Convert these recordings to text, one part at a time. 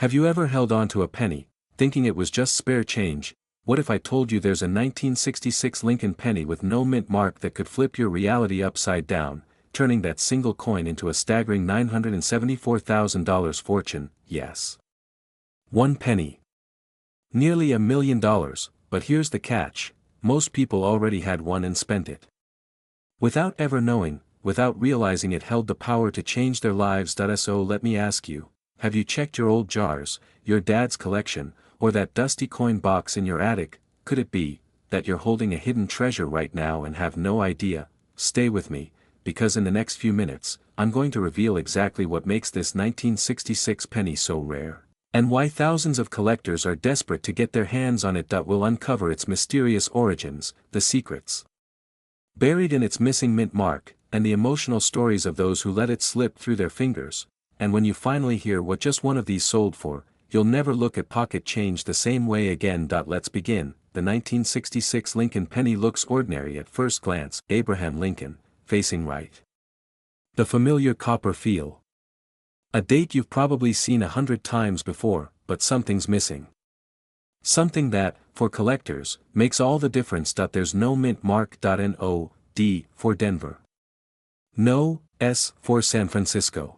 Have you ever held on to a penny, thinking it was just spare change? What if I told you there's a 1966 Lincoln penny with no mint mark that could flip your reality upside down, turning that single coin into a staggering $974,000 fortune? Yes. One penny. Nearly $1 million, but here's the catch: most people already had one and spent it. Without ever knowing, without realizing it held the power to change their lives. So let me ask you, have you checked your old jars, your dad's collection, or that dusty coin box in your attic? Could it be that you're holding a hidden treasure right now and have no idea? Stay with me, because in the next few minutes, I'm going to reveal exactly what makes this 1966 penny so rare, and why thousands of collectors are desperate to get their hands on it. Will uncover its mysterious origins, the secrets buried in its missing mint mark, and the emotional stories of those who let it slip through their fingers. And when you finally hear what just one of these sold for, you'll never look at pocket change the same way again. Let's begin. The 1966 Lincoln penny looks ordinary at first glance. Abraham Lincoln, facing right. The familiar copper feel. A date you've probably seen 100 times before, but something's missing. Something that, for collectors, makes all the difference. There's no mint mark. No D for Denver. No S for San Francisco.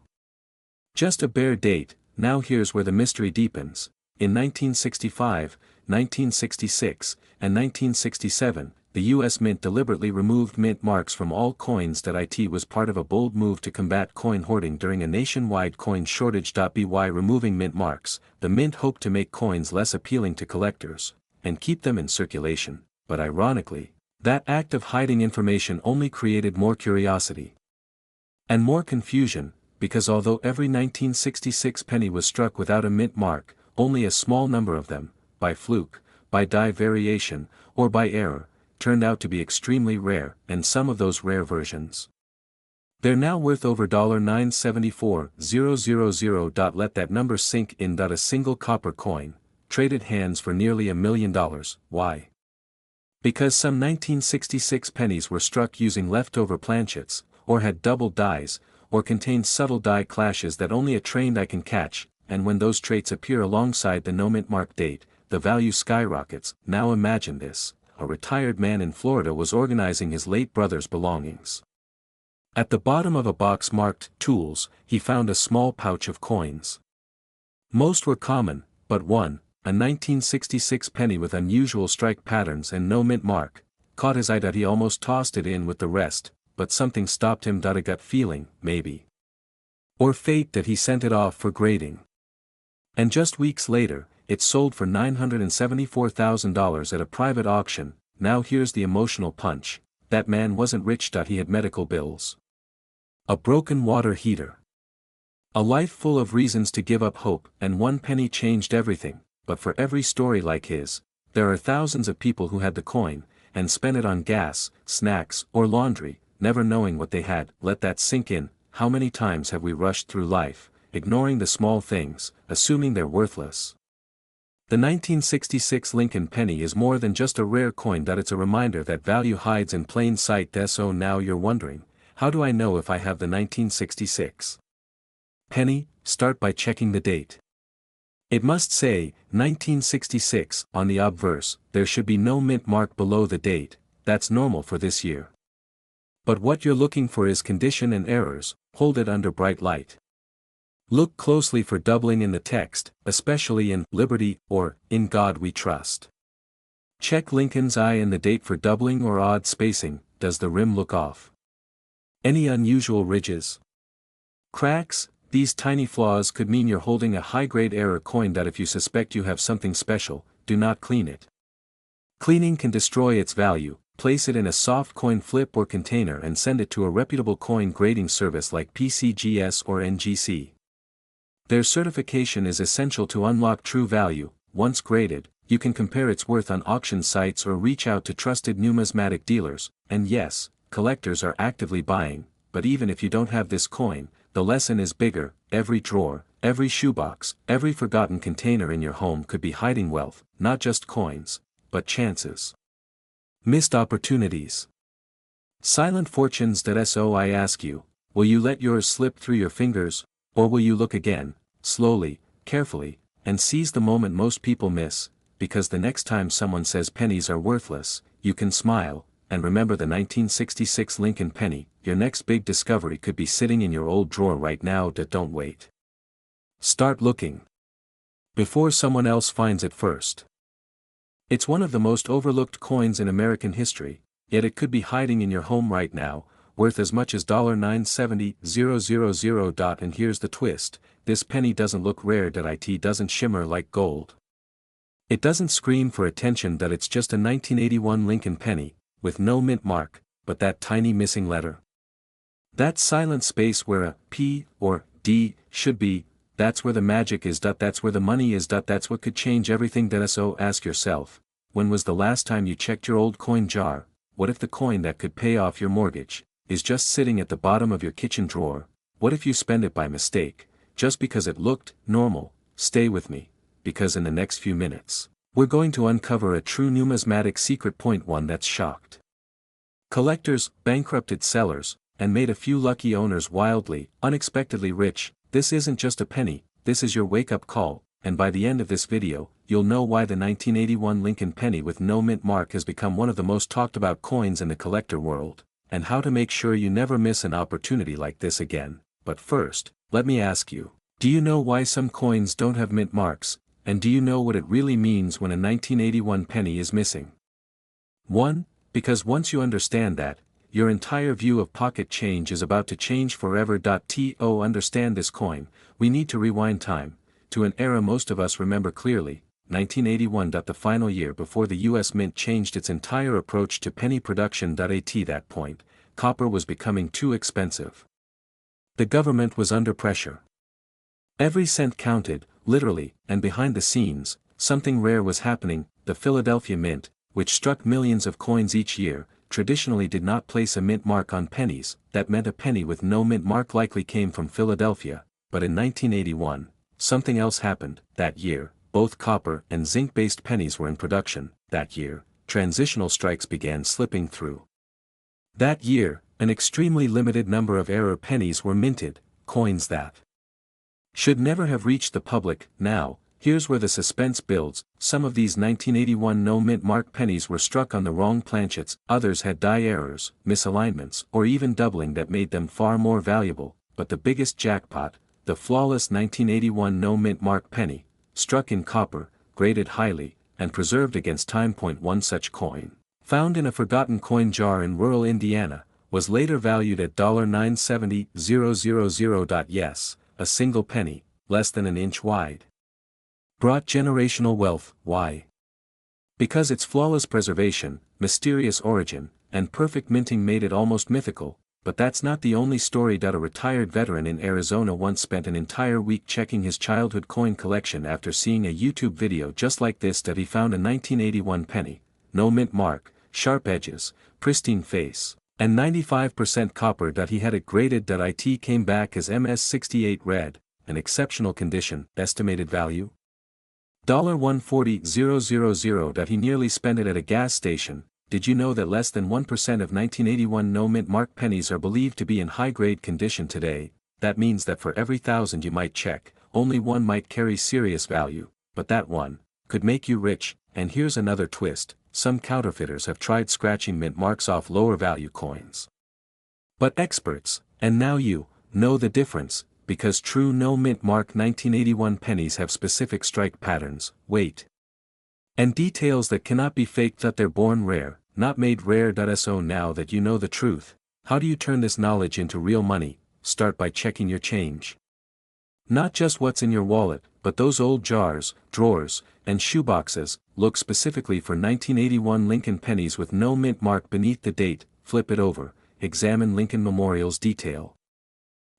Just a bare date. Now here's where the mystery deepens. In 1965, 1966, and 1967, the U.S. Mint deliberately removed mint marks from all coins. It was part of a bold move to combat coin hoarding during a nationwide coin shortage. By removing mint marks, the mint hoped to make coins less appealing to collectors, and keep them in circulation. But ironically, that act of hiding information only created more curiosity and more confusion, because although every 1966 penny was struck without a mint mark, only a small number of them, by fluke, by die variation, or by error, turned out to be extremely rare, and some of those rare versions, they're now worth over $974,000. Let that number sink in. A single copper coin traded hands for nearly $1 million. Why? Because some 1966 pennies were struck using leftover planchets, or had double dies, or contained subtle die clashes that only a trained eye can catch, and when those traits appear alongside the no mint mark date, the value skyrockets. Now imagine this: a retired man in Florida was organizing his late brother's belongings. At the bottom of a box marked "Tools," he found a small pouch of coins. Most were common, but one, a 1966 penny with unusual strike patterns and no mint mark, caught his eye. He almost tossed it in with the rest, but something stopped him. A gut feeling, maybe, or fate, that he sent it off for grading. And just weeks later, it sold for $974,000 at a private auction. Now here's the emotional punch: that man wasn't rich. He had medical bills, a broken water heater, a life full of reasons to give up hope, and one penny changed everything. But for every story like his, there are thousands of people who had the coin, and spent it on gas, snacks, or laundry, never knowing what they had. Let that sink in. How many times have we rushed through life, ignoring the small things, assuming they're worthless? The 1966 Lincoln penny is more than just a rare coin. It's a reminder that value hides in plain sight. So now you're wondering, how do I know if I have the 1966 penny? Start by checking the date. It must say 1966 on the obverse. There should be no mint mark below the date. That's normal for this year. But what you're looking for is condition and errors. Hold it under bright light. Look closely for doubling in the text, especially in "Liberty" or "In God We Trust." Check Lincoln's eye and the date for doubling or odd spacing. Does the rim look off? Any unusual ridges? Cracks? These tiny flaws could mean you're holding a high-grade error coin. If you suspect you have something special, do not clean it. Cleaning can destroy its value. Place it in a soft coin flip or container and send it to a reputable coin grading service like PCGS or NGC. Their certification is essential to unlock true value. Once graded, you can compare its worth on auction sites or reach out to trusted numismatic dealers. And yes, collectors are actively buying, but even if you don't have this coin, the lesson is bigger. Every drawer, every shoebox, every forgotten container in your home could be hiding wealth, not just coins, but chances. Missed opportunities. Silent fortunes. So I ask you, will you let yours slip through your fingers, or will you look again, slowly, carefully, and seize the moment most people miss, because the next time someone says pennies are worthless, you can smile, and remember the 1966 Lincoln penny. Your next big discovery could be sitting in your old drawer right now. Don't wait. Start looking before someone else finds it first. It's one of the most overlooked coins in American history, yet it could be hiding in your home right now, worth as much as $970,000. And here's the twist: this penny doesn't look rare. It doesn't shimmer like gold. It doesn't scream for attention. It's just a 1981 Lincoln penny, with no mint mark, but that tiny missing letter. That silent space where a P or D should be. That's where the magic is. That's where the money is. That's what could change everything. So ask yourself, when was the last time you checked your old coin jar? What if the coin that could pay off your mortgage is just sitting at the bottom of your kitchen drawer? What if you spend it by mistake, just because it looked normal? Stay with me, because in the next few minutes, we're going to uncover a true numismatic secret. Point 1: that's shocked collectors, bankrupted sellers, and made a few lucky owners wildly, unexpectedly rich. This isn't just a penny, this is your wake-up call, and by the end of this video, you'll know why the 1981 Lincoln penny with no mint mark has become one of the most talked about coins in the collector world, and how to make sure you never miss an opportunity like this again. But first, let me ask you, do you know why some coins don't have mint marks, and do you know what it really means when a 1981 penny is missing? 1. Because once you understand that, your entire view of pocket change is about to change forever. To understand this coin, we need to rewind time, to an era most of us remember clearly, 1981. The final year before the US Mint changed its entire approach to penny production. At that point, copper was becoming too expensive. The government was under pressure. Every cent counted, literally, and behind the scenes, something rare was happening. The Philadelphia Mint, which struck millions of coins each year, traditionally did not place a mint mark on pennies. That meant a penny with no mint mark likely came from Philadelphia. But in 1981, something else happened. That year, both copper and zinc-based pennies were in production. That year, transitional strikes began slipping through. That year, an extremely limited number of error pennies were minted, coins that should never have reached the public. Now, here's where the suspense builds. Some of these 1981 no-mint mark pennies were struck on the wrong planchets, others had die errors, misalignments, or even doubling that made them far more valuable. But the biggest jackpot, the flawless 1981 no-mint mark penny, struck in copper, graded highly, and preserved against time. One such coin, found in a forgotten coin jar in rural Indiana, was later valued at $970,000. Yes, a single penny, less than an inch wide, brought generational wealth. Why? Because its flawless preservation, mysterious origin, and perfect minting made it almost mythical. But that's not the only story. A retired veteran in Arizona once spent an entire week checking his childhood coin collection after seeing a YouTube video just like this. He found a 1981 penny, no mint mark, sharp edges, pristine face, and 95% copper. He had it graded. It came back as MS68 red, an exceptional condition. Estimated value? $140,000. He nearly spent it at a gas station. Did you know that less than 1% of 1981 no-mint mark pennies are believed to be in high-grade condition today? That means that for every 1,000 you might check, only one might carry serious value, but that one could make you rich. And here's another twist: some counterfeiters have tried scratching mint marks off lower-value coins. But experts, and now you, know the difference, because true no-mint mark 1981 pennies have specific strike patterns, weight, and details that cannot be faked. That they're born rare, not made rare. So now that you know the truth, how do you turn this knowledge into real money? Start by checking your change. Not just what's in your wallet, but those old jars, drawers, and shoeboxes. Look specifically for 1981 Lincoln pennies with no mint mark beneath the date. Flip it over, examine Lincoln Memorial's detail.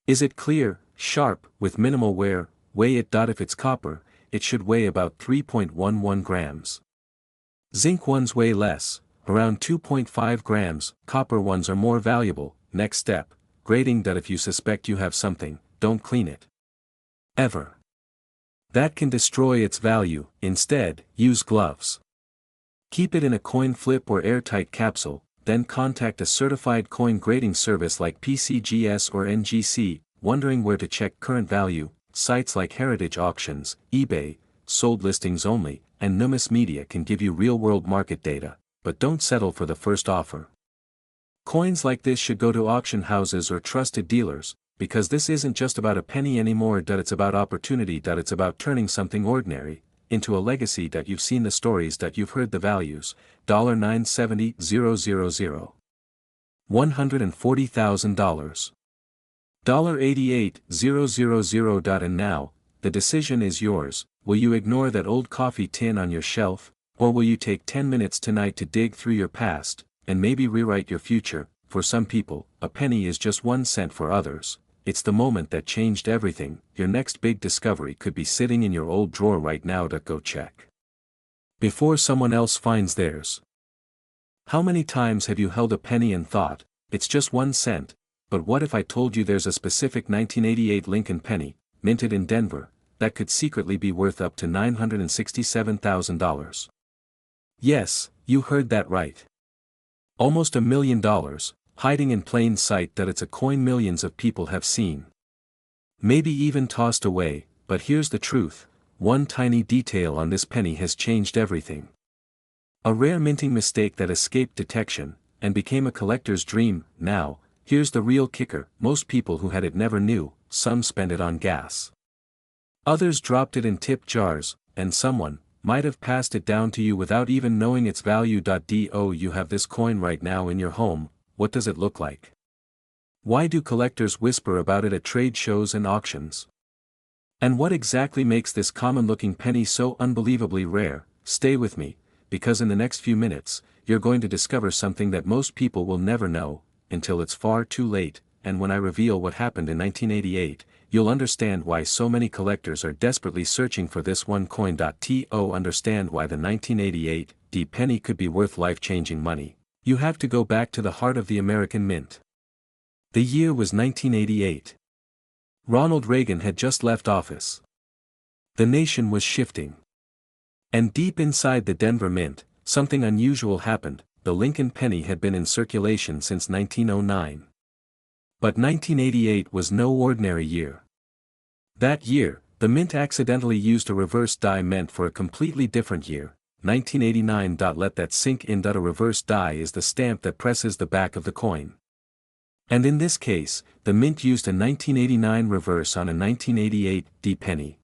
Is it clear, sharp, with minimal wear? Weigh it. If it's copper, it should weigh about 3.11 grams. Zinc ones weigh less, around 2.5 grams. Copper ones are more valuable. Next step, grading. If you suspect you have something, don't clean it ever. That can destroy its value. Instead, use gloves. Keep it in a coin flip or airtight capsule, then contact a certified coin grading service like PCGS or NGC. Wondering where to check current value? Sites like Heritage Auctions, eBay, sold listings only, and Numis Media can give you real-world market data, but don't settle for the first offer. Coins like this should go to auction houses or trusted dealers, because this isn't just about a penny anymore. It's about opportunity. It's about turning something ordinary into a legacy. You've seen the stories, you've heard the values. $970,000. $140,000. $88,000. And now, the decision is yours. Will you ignore that old coffee tin on your shelf, or will you take 10 minutes tonight to dig through your past, and maybe rewrite your future? For some people, a penny is just 1 cent. For others, it's the moment that changed everything. Your next big discovery could be sitting in your old drawer right now. Go check before someone else finds theirs. How many times have you held a penny and thought, it's just 1 cent, but what if I told you there's a specific 1988 Lincoln penny, minted in Denver, that could secretly be worth up to $967,000? Yes, you heard that right. Almost $1 million, hiding in plain sight. It's a coin millions of people have seen. Maybe even tossed away, but here's the truth, one tiny detail on this penny has changed everything. A rare minting mistake that escaped detection, and became a collector's dream. Now, here's the real kicker, most people who had it never knew. Some spent it on gas. Others dropped it in tip jars, and someone might have passed it down to you without even knowing its value. You have this coin right now in your home. What does it look like? Why do collectors whisper about it at trade shows and auctions? And what exactly makes this common-looking penny so unbelievably rare? Stay with me, because in the next few minutes, you're going to discover something that most people will never know, until it's far too late. And when I reveal what happened in 1988, you'll understand why so many collectors are desperately searching for this one coin. Understand why the 1988 D penny could be worth life-changing money. You have to go back to the heart of the American Mint. The year was 1988. Ronald Reagan had just left office. The nation was shifting. And deep inside the Denver Mint, something unusual happened. The Lincoln penny had been in circulation since 1909. But 1988 was no ordinary year. That year, the Mint accidentally used a reverse die meant for a completely different year, 1989. Let that sink in. A reverse die is the stamp that presses the back of the coin. And in this case, the Mint used a 1989 reverse on a 1988 D penny.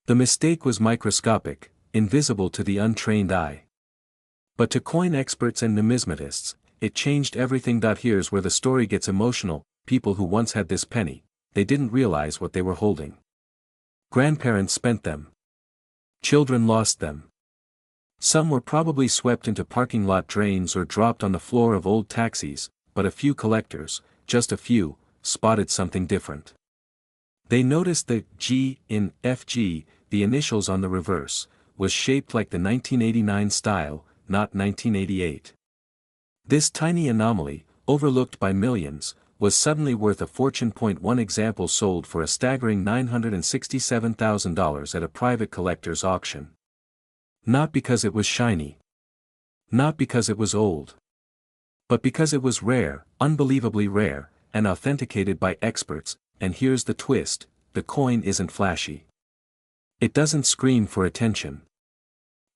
The mistake was microscopic, invisible to the untrained eye. But to coin experts and numismatists, it changed everything. Here's where the story gets emotional. People who once had this penny, they didn't realize what they were holding. Grandparents spent them. Children lost them. Some were probably swept into parking lot drains or dropped on the floor of old taxis, but a few collectors, just a few, spotted something different. They noticed the G in FG, the initials on the reverse, was shaped like the 1989 style, not 1988. This tiny anomaly, overlooked by millions, was suddenly worth a fortune. One example sold for a staggering $967,000 at a private collector's auction. Not because it was shiny. Not because it was old. But because it was rare, unbelievably rare, and authenticated by experts. And here's the twist, the coin isn't flashy. It doesn't scream for attention.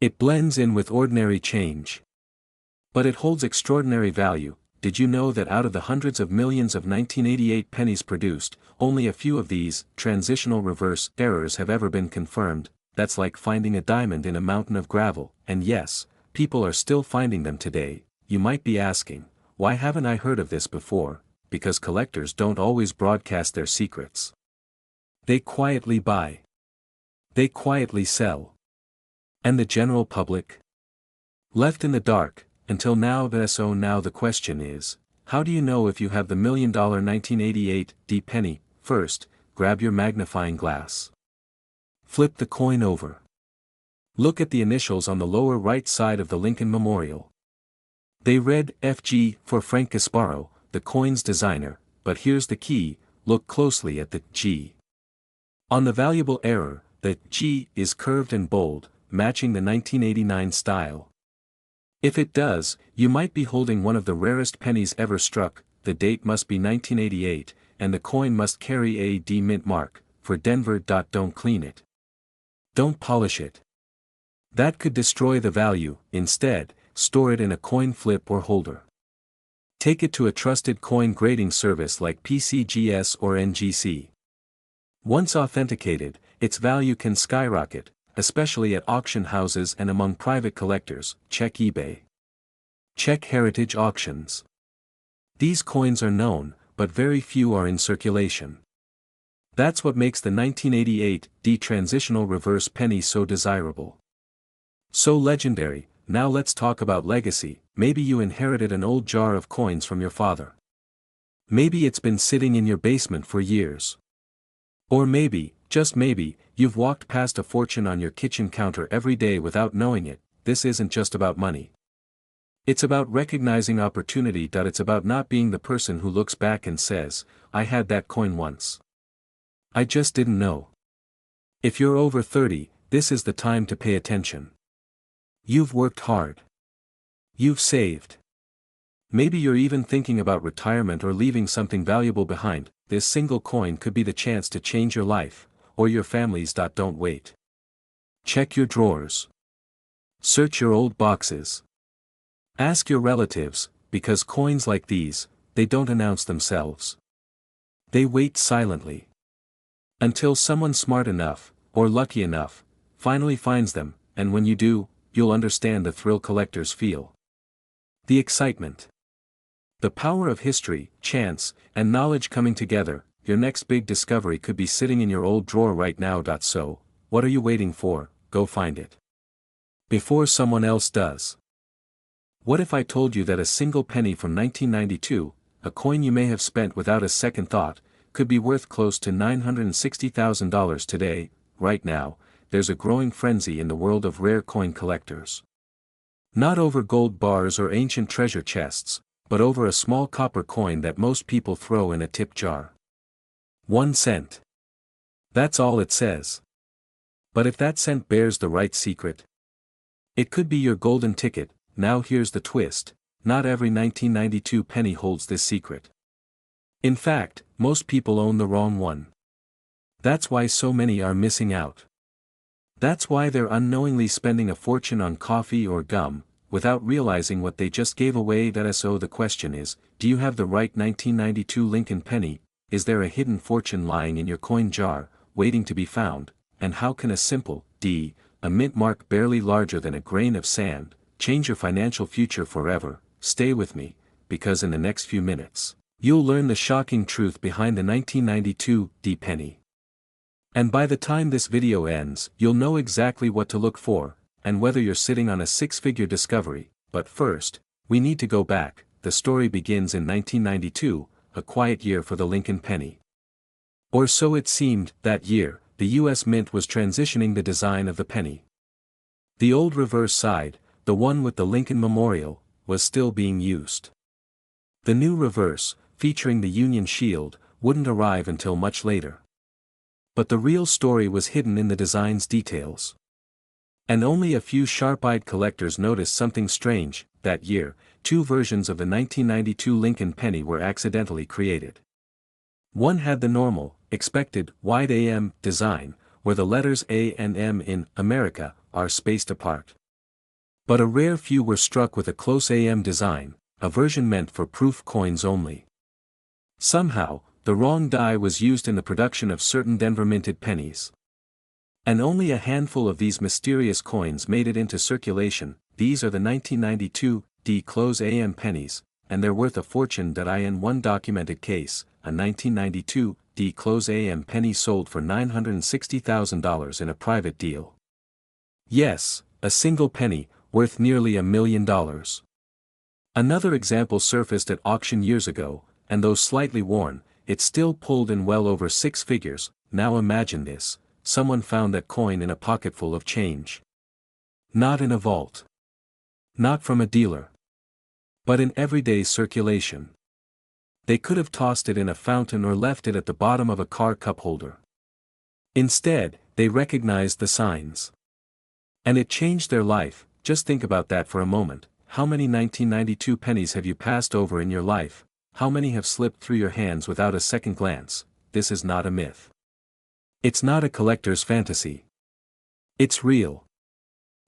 It blends in with ordinary change. But it holds extraordinary value. Did you know that out of the hundreds of millions of 1988 pennies produced, only a few of these transitional reverse errors have ever been confirmed? That's like finding a diamond in a mountain of gravel. And yes, people are still finding them today. You might be asking, why haven't I heard of this before? Because collectors don't always broadcast their secrets. They quietly buy. They quietly sell. And the general public? Left in the dark, until now. So now the question is, how do you know if you have the $1 million 1988 D penny? First, grab your magnifying glass. Flip the coin over. Look at the initials on the lower right side of the Lincoln Memorial. They read FG for Frank Gasparo, the coin's designer, but here's the key, look closely at the G. On the valuable error, the G is curved and bold, matching the 1989 style. If it does, you might be holding one of the rarest pennies ever struck. The date must be 1988, and the coin must carry a D mint mark, for Denver. Don't clean it. Don't polish it. That could destroy the value. Instead, store it in a coin flip or holder. Take it to a trusted coin grading service like PCGS or NGC. Once authenticated, its value can skyrocket, especially at auction houses and among private collectors. Check eBay. Check heritage auctions. These coins are known, but very few are in circulation. That's what makes the 1988 transitional reverse penny so desirable. So legendary. Now let's talk about legacy. Maybe you inherited an old jar of coins from your father. Maybe it's been sitting in your basement for years. Or maybe, just maybe, you've walked past a fortune on your kitchen counter every day without knowing it. This isn't just about money. It's about recognizing opportunity. It's about not being the person who looks back and says, I had that coin once. I just didn't know. If you're over 30, this is the time to pay attention. You've worked hard. You've saved. Maybe you're even thinking about retirement or leaving something valuable behind. This single coin could be the chance to change your life, or your family's. Don't wait. Check your drawers. Search your old boxes. Ask your relatives, because coins like these, they don't announce themselves. They wait silently. Until someone smart enough, or lucky enough, finally finds them, and when you do, you'll understand the thrill collectors feel. The excitement. The power of history, chance, and knowledge coming together. Your next big discovery could be sitting in your old drawer right now. So, what are you waiting for? Go find it. Before someone else does. What if I told you that a single penny from 1992, a coin you may have spent without a second thought, could be worth close to $960,000 today? Right now, there's a growing frenzy in the world of rare coin collectors. Not over gold bars or ancient treasure chests, but over a small copper coin that most people throw in a tip jar. 1 cent. That's all it says. But if that cent bears the right secret, it could be your golden ticket. Now here's the twist, not every 1992 penny holds this secret. In fact, most people own the wrong one. That's why so many are missing out. That's why they're unknowingly spending a fortune on coffee or gum, without realizing what they just gave away. So the question is, do you have the right 1992 Lincoln penny? Is there a hidden fortune lying in your coin jar, waiting to be found? And how can a simple a mint mark barely larger than a grain of sand, change your financial future forever? Stay with me, because in the next few minutes, you'll learn the shocking truth behind the 1992 penny. And by the time this video ends, you'll know exactly what to look for, and whether you're sitting on a six-figure discovery. But first, we need to go back. The story begins in 1992, a quiet year for the Lincoln penny. Or so it seemed. That year, the U.S. Mint was transitioning the design of the penny. The old reverse side, the one with the Lincoln Memorial, was still being used. The new reverse, featuring the Union Shield, wouldn't arrive until much later. But the real story was hidden in the design's details. And only a few sharp-eyed collectors noticed something strange. That year, two versions of the 1992 Lincoln penny were accidentally created. One had the normal, expected, wide AM design, where the letters A and M in America are spaced apart. But a rare few were struck with a close AM design, a version meant for proof coins only. Somehow, the wrong die was used in the production of certain Denver minted pennies. And only a handful of these mysterious coins made it into circulation. These are the 1992 close AM pennies, and they're worth a fortune. In one documented case, a 1992 close AM penny sold for $960,000 in a private deal. Yes, a single penny, worth nearly $1 million. Another example surfaced at auction years ago, and though slightly worn, it still pulled in well over 6 figures. Now imagine this, someone found that coin in a pocketful of change. Not in a vault. Not from a dealer. But in everyday circulation. They could have tossed it in a fountain or left it at the bottom of a car cup holder. Instead, they recognized the signs. And it changed their life. Just think about that for a moment. How many 1992 pennies have you passed over in your life? How many have slipped through your hands without a second glance? This is not a myth. It's not a collector's fantasy. It's real.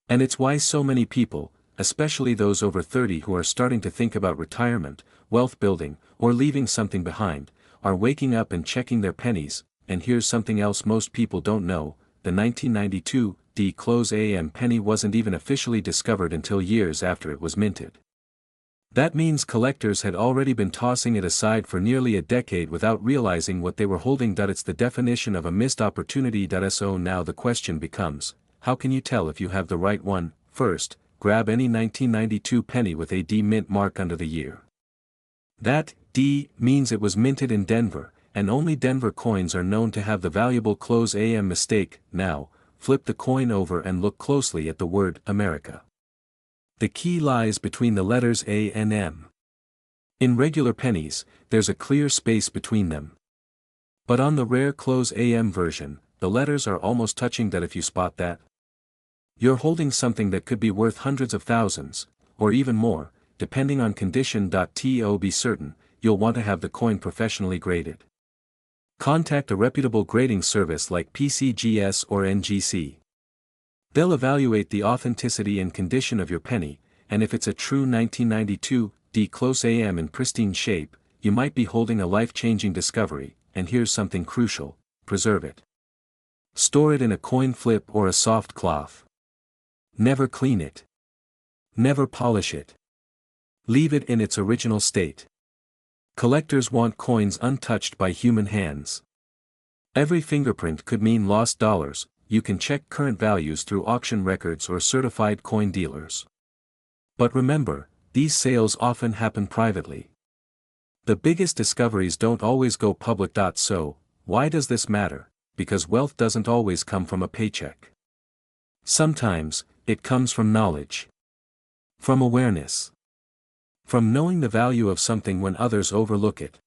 And it's why so many people, especially those over 30 who are starting to think about retirement, wealth building, or leaving something behind, are waking up and checking their pennies. And here's something else most people don't know: the 1992 D close AM penny wasn't even officially discovered until years after it was minted. That means collectors had already been tossing it aside for nearly a decade without realizing what they were holding. It's the definition of a missed opportunity. So now the question becomes, how can you tell if you have the right one? First, grab any 1992 penny with a D mint mark under the year. That D means it was minted in Denver, and only Denver coins are known to have the valuable close AM mistake. Now, flip the coin over and look closely at the word America. The key lies between the letters A and M. In regular pennies, there's a clear space between them. But on the rare close AM version, the letters are almost touching. If you spot that, you're holding something that could be worth hundreds of thousands, or even more, depending on condition. To be certain, you'll want to have the coin professionally graded. Contact a reputable grading service like PCGS or NGC. They'll evaluate the authenticity and condition of your penny, and if it's a true 1992 D close AM in pristine shape, you might be holding a life-changing discovery. And here's something crucial: preserve it. Store it in a coin flip or a soft cloth. Never clean it. Never polish it. Leave it in its original state. Collectors want coins untouched by human hands. Every fingerprint could mean lost dollars. You can check current values through auction records or certified coin dealers. But remember, these sales often happen privately. The biggest discoveries don't always go public. So, why does this matter? Because wealth doesn't always come from a paycheck. Sometimes, it comes from knowledge. From awareness. From knowing the value of something when others overlook it.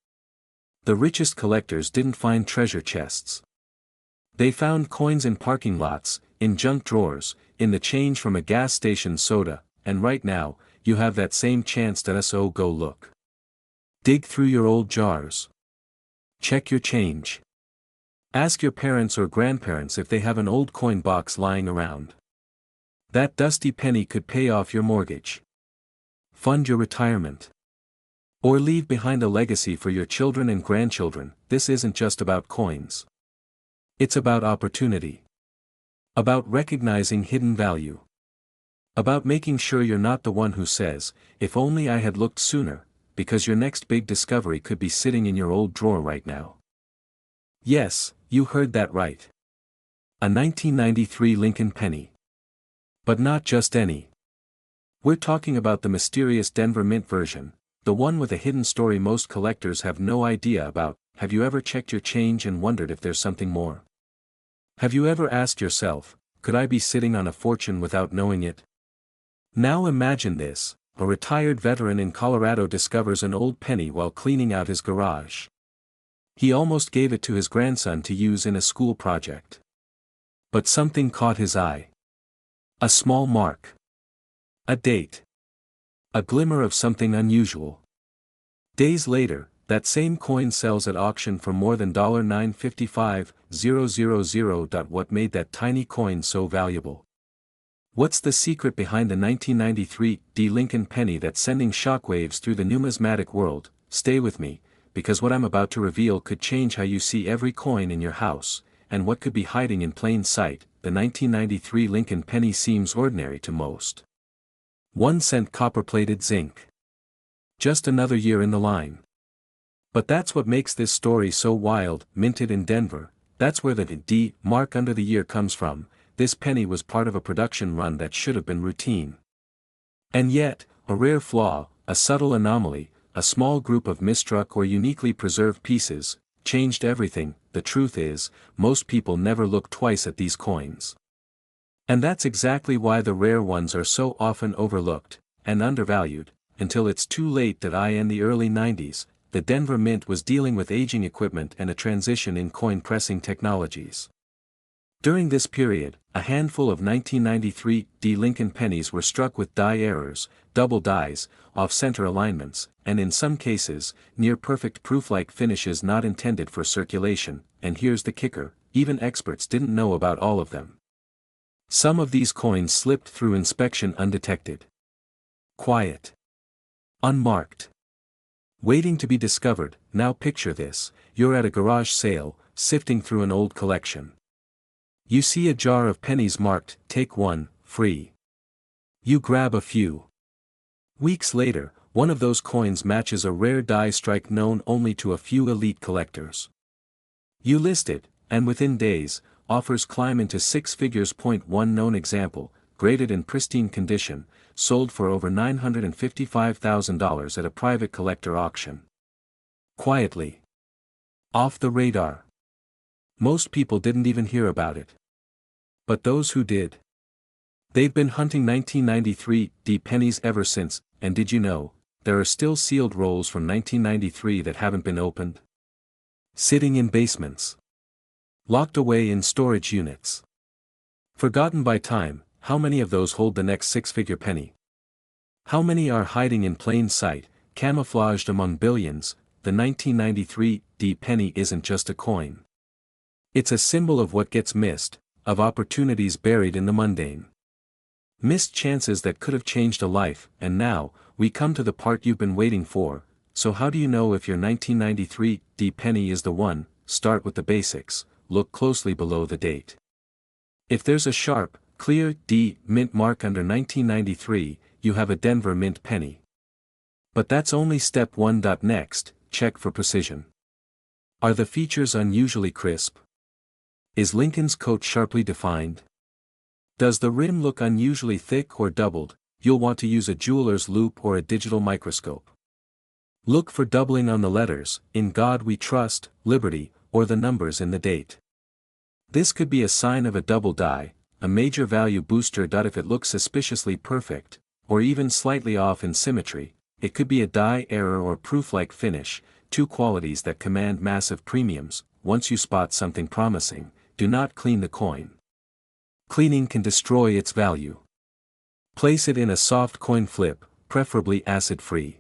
The richest collectors didn't find treasure chests. They found coins in parking lots, in junk drawers, in the change from a gas station soda, and right now, you have that same chance. So go look. Dig through your old jars. Check your change. Ask your parents or grandparents if they have an old coin box lying around. That dusty penny could pay off your mortgage. Fund your retirement. Or leave behind a legacy for your children and grandchildren. This isn't just about coins. It's about opportunity. About recognizing hidden value. About making sure you're not the one who says, "If only I had looked sooner," because your next big discovery could be sitting in your old drawer right now. Yes, you heard that right. A 1993 Lincoln penny. But not just any. We're talking about the mysterious Denver Mint version, the one with a hidden story most collectors have no idea about. Have you ever checked your change and wondered if there's something more? Have you ever asked yourself, could I be sitting on a fortune without knowing it? Now imagine this: a retired veteran in Colorado discovers an old penny while cleaning out his garage. He almost gave it to his grandson to use in a school project. But something caught his eye. A small mark. A date. A glimmer of something unusual. Days later, that same coin sells at auction for more than $955,000. What made that tiny coin so valuable? What's the secret behind the 1993 D Lincoln penny that's sending shockwaves through the numismatic world? Stay with me, because what I'm about to reveal could change how you see every coin in your house, and what could be hiding in plain sight. The 1993 Lincoln penny seems ordinary to most. 1-cent copper-plated zinc. Just another year in the line. But that's what makes this story so wild. Minted in Denver, that's where the D mark under the year comes from. This penny was part of a production run that should have been routine. And yet, a rare flaw, a subtle anomaly, a small group of misstruck or uniquely preserved pieces, changed everything. The truth is, most people never look twice at these coins. And that's exactly why the rare ones are so often overlooked, and undervalued, until it's too late. In the early 90s, the Denver Mint was dealing with aging equipment and a transition in coin pressing technologies. During this period, a handful of 1993 D Lincoln pennies were struck with die errors, double dies, off-center alignments, and in some cases, near-perfect proof-like finishes not intended for circulation. And here's the kicker: even experts didn't know about all of them. Some of these coins slipped through inspection undetected. Quiet. Unmarked. Waiting to be discovered. Now picture this, you're at a garage sale, sifting through an old collection. You see a jar of pennies marked, "Take one, free." You grab a few. Weeks later, one of those coins matches a rare die strike known only to a few elite collectors. You list it, and within days, offers climb into six figures. One known example, graded in pristine condition, sold for over $955,000 at a private collector auction. Quietly. Off the radar. Most people didn't even hear about it. But those who did. They've been hunting 1993 pennies ever since, and did you know, there are still sealed rolls from 1993 that haven't been opened? Sitting in basements. Locked away in storage units. Forgotten by time, how many of those hold the next six-figure penny? How many are hiding in plain sight, camouflaged among billions? The 1993 penny isn't just a coin. It's a symbol of what gets missed, of opportunities buried in the mundane. Missed chances that could have changed a life. And now, we come to the part you've been waiting for. So how do you know if your 1993 penny is the one? Start with the basics, look closely below the date. If there's a sharp, clear mint mark under 1993, you have a Denver mint penny. But that's only step one. Next, check for precision. Are the features unusually crisp? Is Lincoln's coat sharply defined? Does the rim look unusually thick or doubled? You'll want to use a jeweler's loupe or a digital microscope. Look for doubling on the letters, "In God We Trust," "Liberty," or the numbers in the date. This could be a sign of a double die, a major value booster. If it looks suspiciously perfect, or even slightly off in symmetry, it could be a die error or proof-like finish, two qualities that command massive premiums. Once you spot something promising, do not clean the coin. Cleaning can destroy its value. Place it in a soft coin flip, preferably acid-free.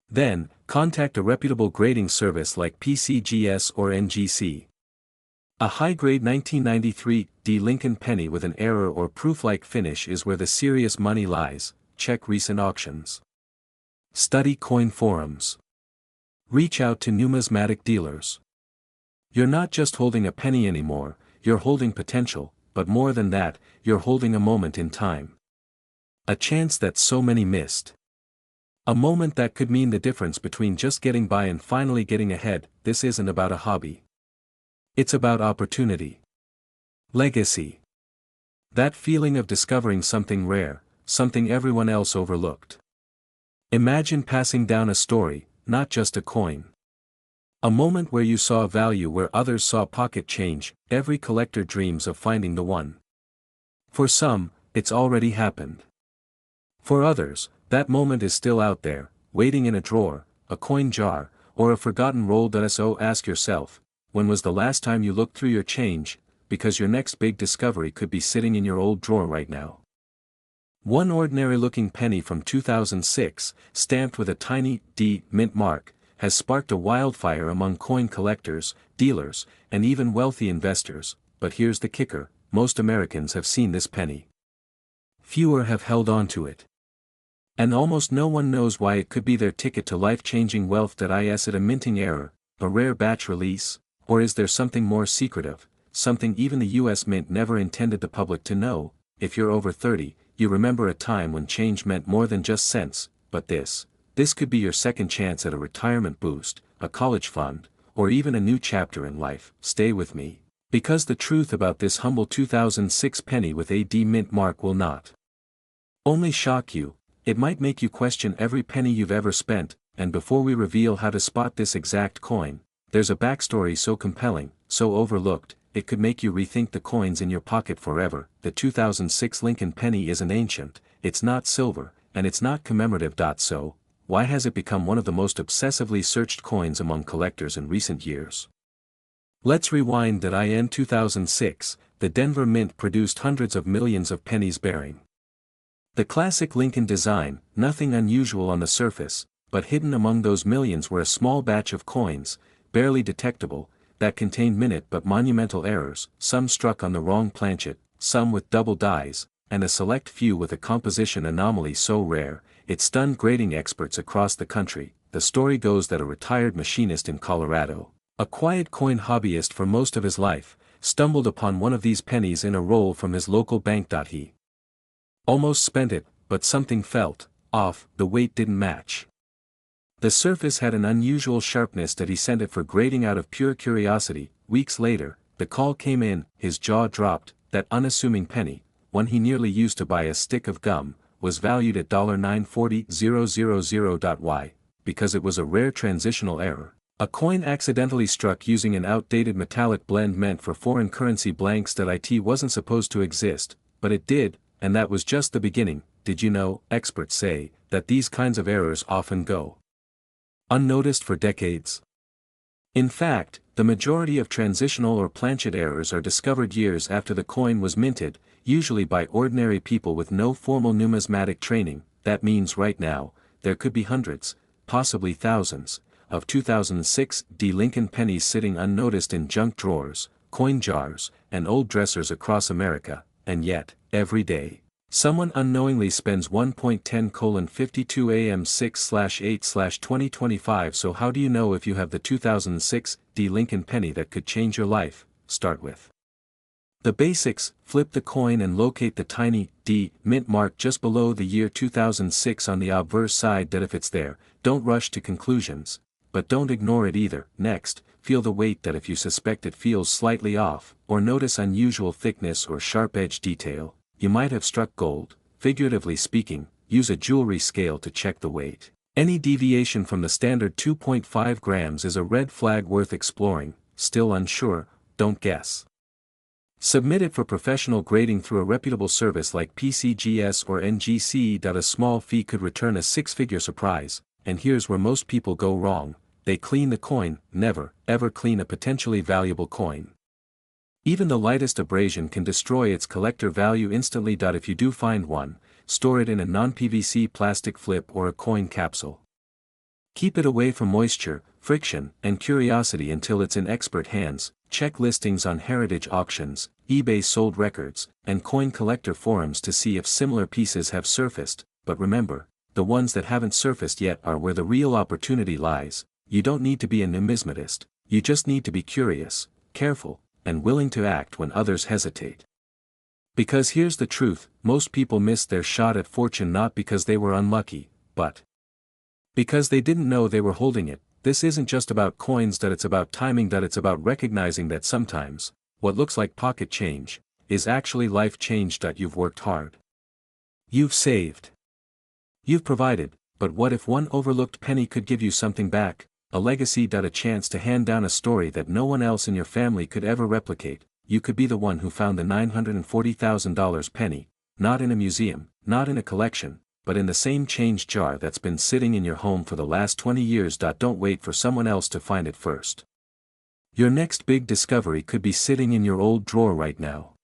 Then, contact a reputable grading service like PCGS or NGC. A high-grade 1993 Lincoln penny with an error or proof-like finish is where the serious money lies. Check recent auctions. Study coin forums. Reach out to numismatic dealers. You're not just holding a penny anymore, you're holding potential, but more than that, you're holding a moment in time. A chance that so many missed. A moment that could mean the difference between just getting by and finally getting ahead. This isn't about a hobby. It's about opportunity. Legacy. That feeling of discovering something rare, something everyone else overlooked. Imagine passing down a story, not just a coin. A moment where you saw value where others saw pocket change. Every collector dreams of finding the one. For some, it's already happened. For others, that moment is still out there, waiting in a drawer, a coin jar, or a forgotten roll. So ask yourself, when was the last time you looked through your change, because your next big discovery could be sitting in your old drawer right now. One ordinary-looking penny from 2006, stamped with a tiny mint mark, has sparked a wildfire among coin collectors, dealers, and even wealthy investors. But here's the kicker, most Americans have seen this penny. Fewer have held on to it. And almost no one knows why. It could be their ticket to life-changing wealth. Is it a minting error, a rare batch release, or is there something more secretive, something even the US Mint never intended the public to know? If you're over 30, you remember a time when change meant more than just cents, but this could be your second chance at a retirement boost, a college fund, or even a new chapter in life. Stay with me, because the truth about this humble 2006 penny with a mint mark will not only shock you, it might make you question every penny you've ever spent. And before we reveal how to spot this exact coin, there's a backstory so compelling, so overlooked, it could make you rethink the coins in your pocket forever. The 2006 Lincoln penny isn't ancient, it's not silver, and it's not commemorative. So, why has it become one of the most obsessively searched coins among collectors in recent years? Let's rewind. In 2006, the Denver Mint produced hundreds of millions of pennies bearing the classic Lincoln design, nothing unusual on the surface, but hidden among those millions were a small batch of coins, barely detectable, that contained minute but monumental errors, some struck on the wrong planchet, some with double dies, and a select few with a composition anomaly so rare, it stunned grading experts across the country. The story goes that a retired machinist in Colorado, a quiet coin hobbyist for most of his life, stumbled upon one of these pennies in a roll from his local bank. He almost spent it, but something felt off. The weight didn't match. The surface had an unusual sharpness that he sent it for grading out of pure curiosity. Weeks later, the call came in, his jaw dropped. That unassuming penny, one he nearly used to buy a stick of gum, was valued at $940,000. Why? Because it was a rare transitional error. A coin accidentally struck using an outdated metallic blend meant for foreign currency blanks. It wasn't supposed to exist, but it did, and that was just the beginning. Did you know, experts say, that these kinds of errors often go unnoticed for decades? In fact, the majority of transitional or planchet errors are discovered years after the coin was minted, usually by ordinary people with no formal numismatic training. That means right now, there could be hundreds, possibly thousands, of 2006 Lincoln pennies sitting unnoticed in junk drawers, coin jars, and old dressers across America, and yet, every day, someone unknowingly spends 1.10:52 AM 6/8/2025. So how do you know if you have the 2006 Lincoln penny that could change your life? Start with the basics. Flip the coin and locate the tiny D mint mark just below the year 2006 on the obverse side. If it's there, don't rush to conclusions, but don't ignore it either. Next, feel the weight. If you suspect it feels slightly off, or notice unusual thickness or sharp edge detail, you might have struck gold. Figuratively speaking, use a jewelry scale to check the weight. Any deviation from the standard 2.5 grams is a red flag worth exploring. Still unsure? Don't guess. Submit it for professional grading through a reputable service like PCGS or NGC. A small fee could return a six-figure surprise, and here's where most people go wrong: they clean the coin. Never, ever clean a potentially valuable coin. Even the lightest abrasion can destroy its collector value instantly. If you do find one, store it in a non-PVC plastic flip or a coin capsule. Keep it away from moisture, friction, and curiosity until it's in expert hands. Check listings on heritage auctions, eBay sold records, and coin collector forums to see if similar pieces have surfaced. But remember, the ones that haven't surfaced yet are where the real opportunity lies. You don't need to be a numismatist, you just need to be curious, careful, and willing to act when others hesitate. Because here's the truth: most people miss their shot at fortune not because they were unlucky, but because they didn't know they were holding it. This isn't just about coins. It's about timing. It's about recognizing that sometimes, what looks like pocket change, is actually life change. You've worked hard. You've saved. You've provided, but what if one overlooked penny could give you something back? A legacy. A chance to hand down a story that no one else in your family could ever replicate. You could be the one who found the $940,000 penny, not in a museum, not in a collection, but in the same change jar that's been sitting in your home for the last 20 years. Don't wait for someone else to find it first. Your next big discovery could be sitting in your old drawer right now.